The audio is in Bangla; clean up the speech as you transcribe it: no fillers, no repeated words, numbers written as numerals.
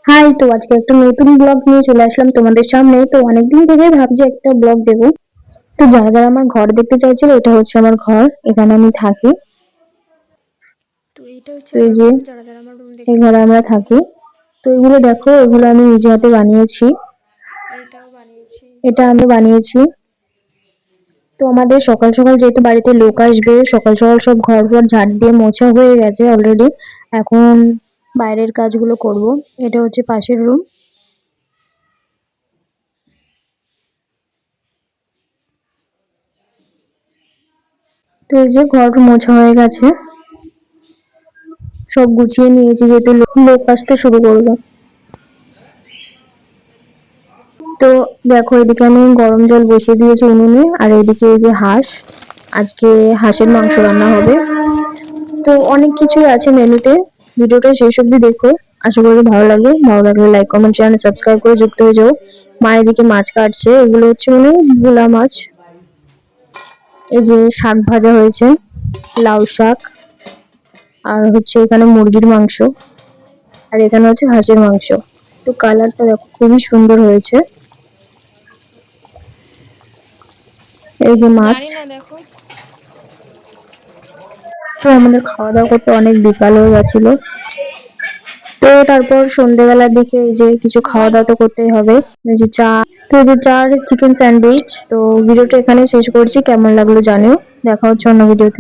হাই, তো আজকে একটা নতুন ব্লগ নিয়ে চলে আসলাম তোমাদের সামনে। তো অনেকদিন থেকে ভাবছি একটা ব্লগ দেবো। তো যারা যারা আমার ঘর দেখতে চাইছিল, এটা হচ্ছে আমার ঘর, এখানে আমি থাকি। তো এইটা হচ্ছে তো এই আমার যে রুম, যারা যারা আমার রুম এই দেখতে ঘরে আমরা চাইছো। থাকি। তো এগুলো দেখো, এগুলো আমি নিজে হাতে বানিয়েছি। এইটাও বানিয়েছি যে। এটা আমি বানিয়েছি। তো আমাদের সকাল সকাল যেহেতু বাড়িতে লোক আসবে, সকাল সকাল সব ঘর ঘর ঝাড় দিয়ে মোছা হয়ে গেছে অলরেডি। এখন বাইরের কাজগুলো করব। এটা হচ্ছে পাশের রুম। তো এই যে ঘর মোছা হয়ে গেছে, সব গুছিয়ে নিয়েছি যেহেতু লোক আসতে শুরু করবে। তো দেখো, এদিকে আমি গরম জল বসিয়ে দিয়েছি উনুনে, আর এদিকে এই যে হাঁস, আজকে হাঁসের মাংস রান্না হবে। তো অনেক কিছুই আছে মেনুতে। ভিডিওটা শেষ অবধি দেখো, আশা করি ভালো লাগবে। ভালো লাগলে লাইক কমেন্ট চ্যানেল সাবস্ক্রাইব করে যুক্ত হয়ে যাও। মা এদিকে মাছ কাটছে, এগুলো হচ্ছে মানে ভোলা মাছ। এই যে শাক ভাজা হয়েছে, লাউ শাক, আর হচ্ছে এখানে মুরগির মাংস, আর এখানে হচ্ছে হাঁসের মাংস। তো কালারটা দেখো খুবই সুন্দর হয়েছে। এই যে মাছ। জানি না, দেখো। তো আমাদের খাওয়া দাওয়া করতে অনেক বিকাল হয়ে গেছিল। তো তারপর সন্ধ্যেবেলার দিকে এই যে কিছু খাওয়া দাওয়া তো করতেই হবে। এই যে চা, তো এই যে চা আর চিকেন স্যান্ডউইচ। তো ভিডিওটা এখানে শেষ করছি, কেমন লাগলো জানিও। দেখা হচ্ছে অন্য ভিডিওতে।